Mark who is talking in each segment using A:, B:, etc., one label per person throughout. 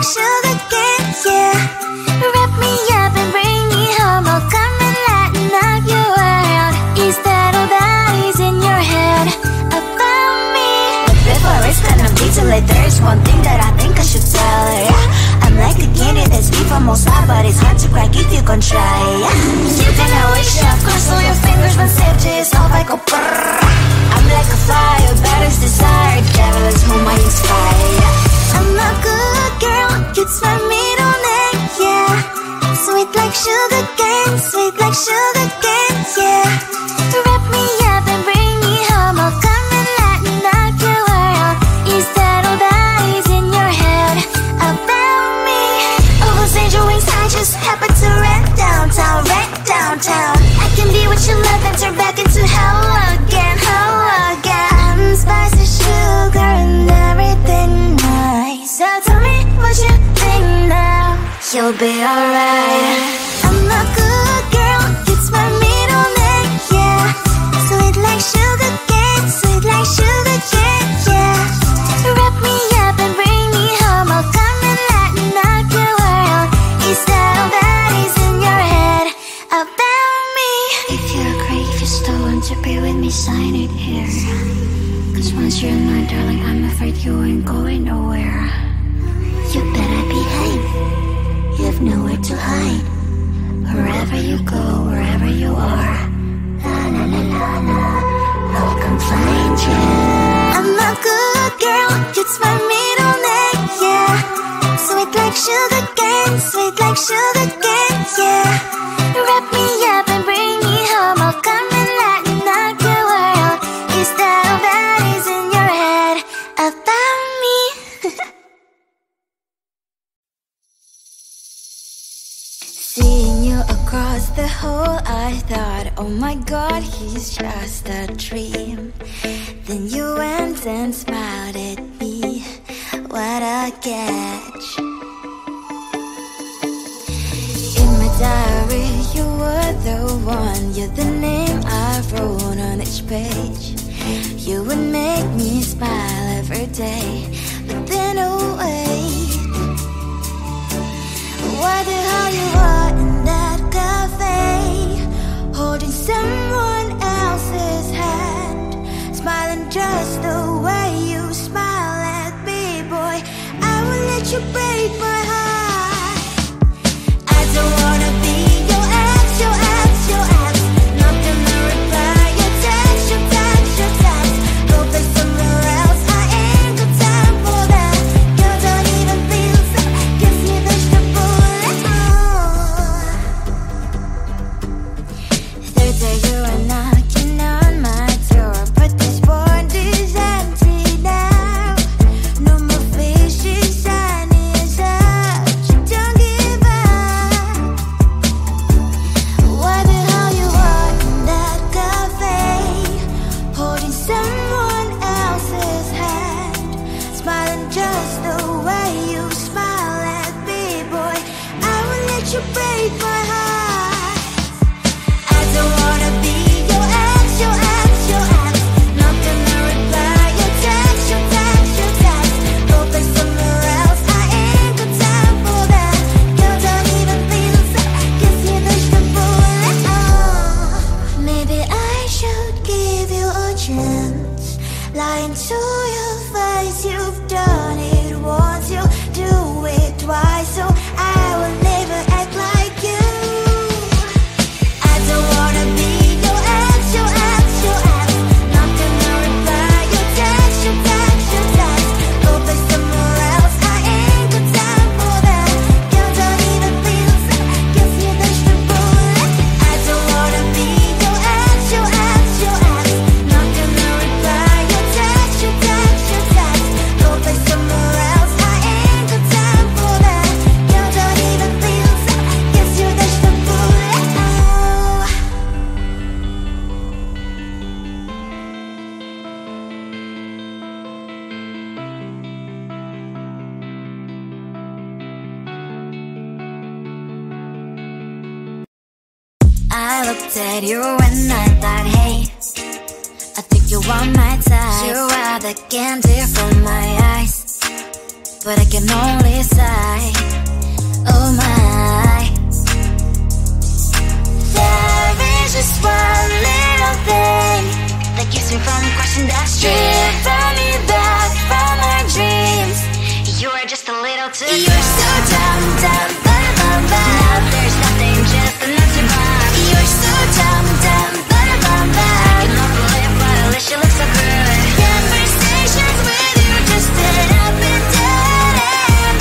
A: sugar cane, yeah. Wrap me up and bring me home. I'll come and lighten up your world. Is that all that is in your head about me? But before it's gonna be too late, there's one thing that I think I should tell her, yeah. I'm like a candy that's sweet from most high, but it's hard to crack if you gon' try, yeah. You can always shove, cross all your fingers when safety is off, I go brrrr. I'm like a fire, battles desire, devil is whom I inspire, yeah. I'm a good girl, it's my middle name, yeah. Sweet like sugar cane, sweet like sugar cane, yeah. Wrap me up and bring me home. I'll come and lighten up your world. Is that all that is in your head about me? Oh, those angel wings, I just happen to rent downtown, rent downtown. I can be what you love and turn back into hell again, hell again. I'm spicy sugar and everything nice. So tell me what you think now. You'll be alright. I'm a good girl, it's my middle name, yeah. Sweet like sugar cane, sweet like sugar cane, yeah. Wrap me up and bring me home. I'll come and lighten up your world. Is that all that is in your head about me? If you're great, if you still want to be with me, sign it here. Cause once you're mine, darling, I'm afraid you ain't going nowhere. You better behave, you have nowhere to hide. Wherever you go, wherever you are, la la la la la, I'll come find you. I'm a good girl, it's my middle name, yeah. Sweet like sugar cane, sweet like sugar cane, yeah. Wrap me up and bring me home. I'll come and lighten up your world. Is that all that is in your head about me? Seeing you across the hall, I thought, oh my god, he's just a dream. Then you went and smiled at me. What a catch. In my diary, you were the one. You're the name I wrote on each page. You would make me smile every day. But then, oh wait, why the hell you are in that cafe, holding someone else's hand, smiling just the way you smile at me, boy. I will let you break my heart. I don't wanna be your ex, your ex, your ex. Not gonna reply your text, your text, your text. Go play somewhere else, I ain't got time for that. You don't even feel so, gives me vegetable. Third day you are knocking on my door, but this board is empty now. No more fishes, shiny as up. You don't give up. Why the hell you are in that cafe, holding someone else's hand, smiling just the way you smile at me, boy. I will let you break my heart. I don't wanna be your ex, your ex, your ex. Not gonna reply your text, your text, your text. Go play somewhere else, I ain't got time for that. You don't even feel so, gives me vegetable. Maybe I should give you a chance. Lying to your face, you've done it once, you do it twice, so I will never act like you. I don't wanna be your ex, your ex, your ex. Not gonna reply your text, your text, your text. Go play somewhere else, I ain't got time for that. You don't even feel so, gives me vegetable. I don't wanna be your ex, your ex, your ex. Not gonna reply your text, your text, your text. Go play somewhere else, I ain't got time for that. You don't even feel so, gives you vegetable. I looked at you and I thought, hey, I think you are my type. You are the candy from my eyes. but I can only sigh. Oh my. There is just one little thing that keeps me from crossing that street, bring me back from our dreams. You are just a little too close. You're so dumb, dumb, bum, bum, bum. Now there's nothing, just an empty bomb. You're so dumb, dumb, bum, bum, bum. I cannot believe, but at least you look so good. Conversations with you just end up in dead end.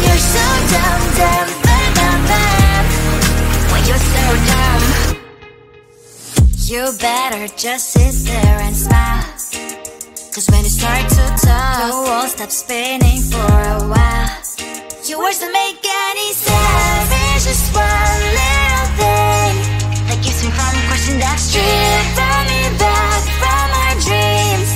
A: You're so dumb, dumb, bum, bum, bum. When you're so dumb, you better just sit there and smile. Cause when you start to talk, the world stops spinning for a while. Your words don't make any sense. There's just one little thing that keeps me from crossing that street, bring me back from our dreams.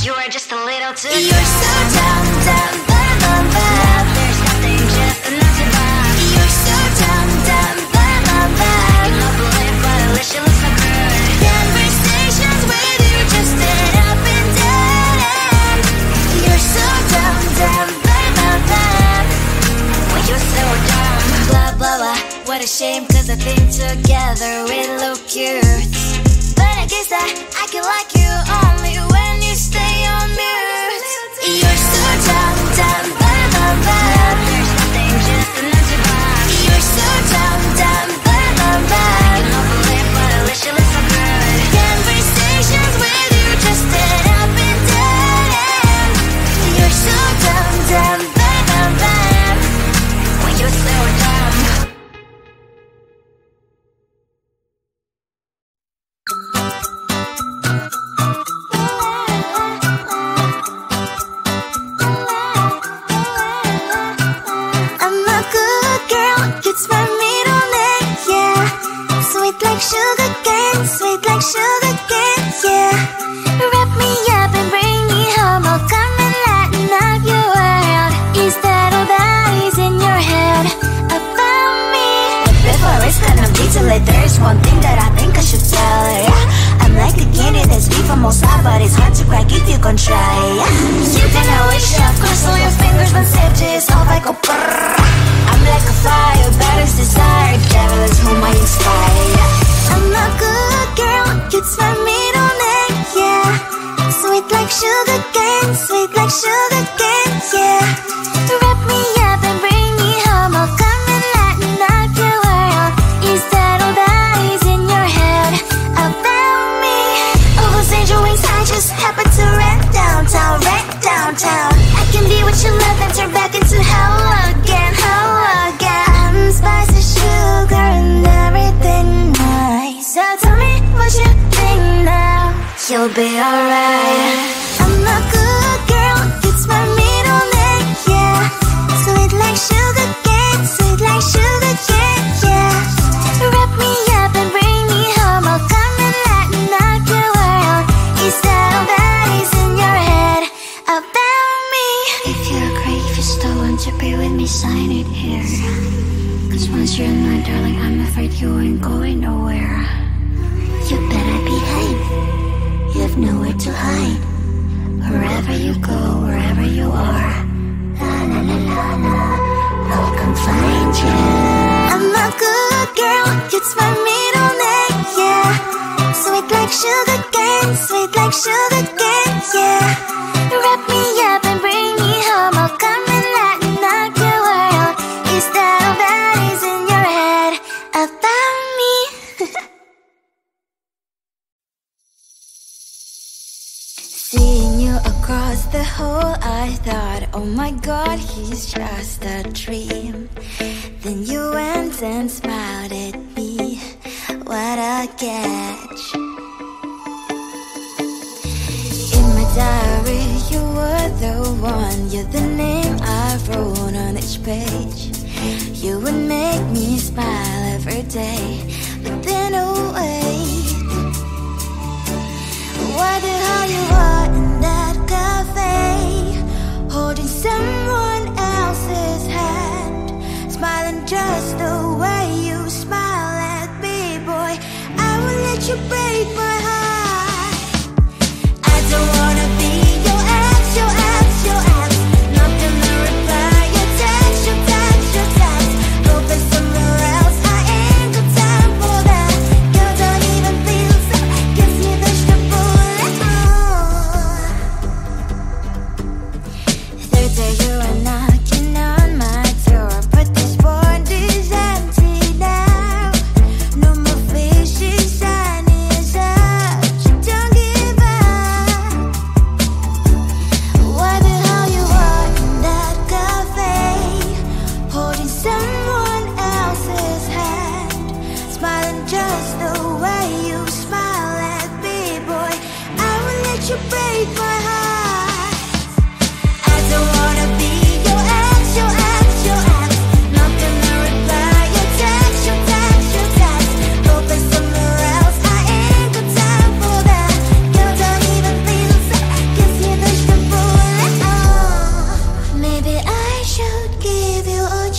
A: You are just a little too close. You're so dumb, dumb, bum, bum, bum. There's nothing, just an empty bomb. You're so dumb, dumb, bum, bum, bum. I cannot believe, but at least you look so good. Conversations with you just end up in dead end. You're so dumb, dumb, bum, bum, bum. When you're so dumb. Blah, blah, blah. What a shame, cause I think together we look cute. But I guess that I can like you only when you stay on mute. You're so dumb, dumb, bum, bum, bum. There's nothing, just an empty bomb. You're so dumb, dumb, bum, bum, bum. I cannot believe, but at least you look so good. Conversations with you just end up in dead end. You're so dumb, dumb, bum, bum, bum. When you're so dumb. I'm a good girl, it's my middle name, yeah. Sweet like sugar cane, sweet like sugar cane, yeah. Wrap me up and bring me home, I'll come and lighten up your world. Is that all that is in your head about me? But before I start on detail, there's one thing that I think I should tell her, yeah. I'm like the candy that's beef from outside, but it's hard to crack if you can try, yeah. You can always shove, cross all your fingers, when safety is off, I go brrrr. I'm like a fire, battles desire, devil is whom I inspire, yeah. I'm a good girl, it's my middle name, yeah. Sweet like sugar cane, sweet like sugar cane, yeah. Wrap me up and bring me home, I'll come and lighten up your world. Is that all that is in your head about me? Oh, those angel wings, I just happen to rent downtown, rent downtown. I can be what you love and turn back into hell again, hell again. I'm spicy sugar and everything nice. So tell me what you think now. You'll be alright. I'm a good girl, it's my middle name, yeah. Sweet like sugar cane, sweet like sugar cane, yeah. Wrap me up and bring me home, I'll come and lighten up your world. Is that all that is in your head about me? If you agree, if you still want to be with me, sign it here. Cause once you're in my darling, I'm afraid you ain't going nowhere. You better behave, you have nowhere to hide. Wherever you go, wherever you are, la la la la la, I'll come find you. I'm a good girl, it's my middle name, yeah. Sweet like sugar cane, sweet like sugar cane, yeah. Wrap me up and bring me home, I'll come and lighten up your world. Is that all that is in your head about me? Seeing you across the hall, I thought, oh my god, he's just a dream. Then you went and smiled at me, what a catch. In my diary, you were the one, you're the name I wrote on each page. You would make me smile every day, but then oh wait, why the hell you are in that cafe, holding someone else's hand, smiling just the way you smile at me, boy. I will let you break my heart. I don't wanna be your ex, your ex, your ex. Not gonna reply.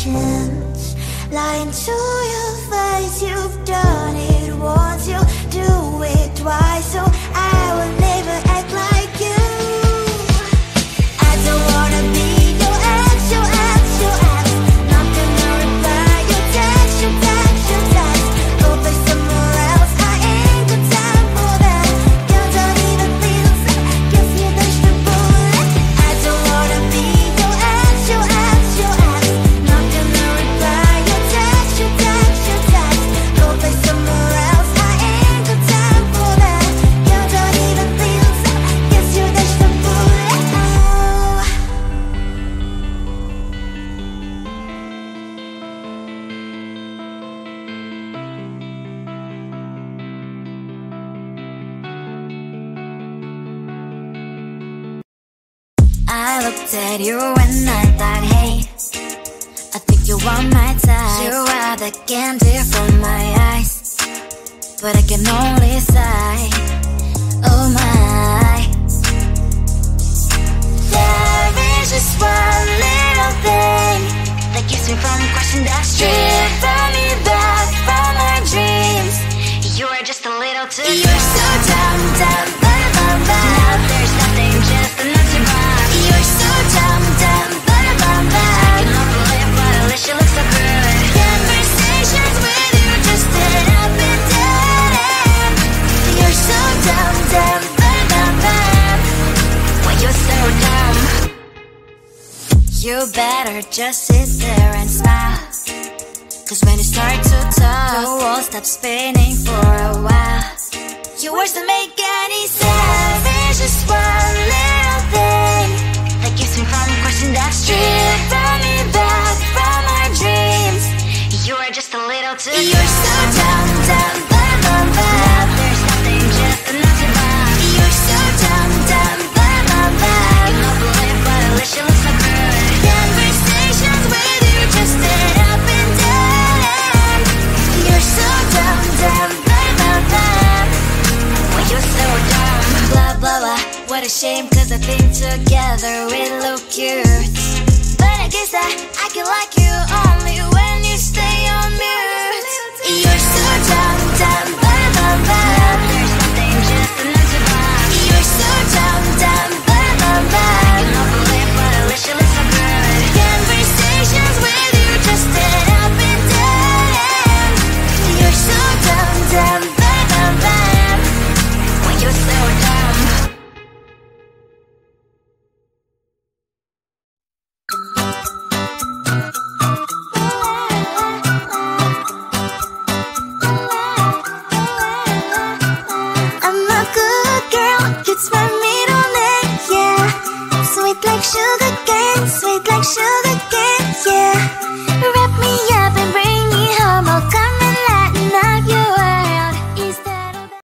A: chance. Lying to your face, you've done it once, you do it twice, so I will never act like you. I don't wanna be your ex, your ex, your ex. Not gonna reply your text, your text, your text. Go play somewhere else, I ain't got time for that. You don't even feel sad, guess you dodged the bullet. I don't wanna be your ex, your ex, your ex. Not gonna reply your text, your text, your text. Go play somewhere else, I ain't got time for that. You don't even feel sad, guess you dodged the bullet. I looked at you and I thought, hey, I think you are my type. You are the candy from my eyes, but I can only sigh, oh my. There is just one little thing that keeps me from crossing that street. Bring me back from my dreams. You are just a little too close. You're so dumb, dumb, bum, bum, bum. Now there's nothing, just enough to buy. You're so dumb, dumb, bum, bum, bum. I cannot believe what at least you look so good. Conversations with you just end up in dead end. You're so dumb, dumb, bum, bum, bum. Why you're so dumb? You better just sit there and smile, 'cause when you start to talk, the world stops spinning for a while. Your words don't make any sense. There's just one little thing that keeps me from crossing that street. Bring me back from our dreams. You are just a little too close. You're so dumb, dumb, bum, bum, bum. Now there's nothing, just enough to buy. You're so dumb, dumb, bum, bum, bum. I cannot believe what at least you look so good. Conversations with you just end up in dead end. You're so dumb, dumb, bum, bum, bum. Why you're so dumb? Blah, blah, blah. What a shame, 'cause I think together we look cute. But I guess that I can like you only when you stay on mute. You're so dumb, dumb, bum, bum, bum. There's nothing, just enough to buy. You're so dumb, dumb, bum, bum, bum. I cannot believe what at least you look so good. Conversations with you just end up in dead end. You're so dumb, dumb, bum, bum, bum. Why you're so dumb? I'm a good girl, it's my middle name, yeah. Sweet like sugar cane, yeah.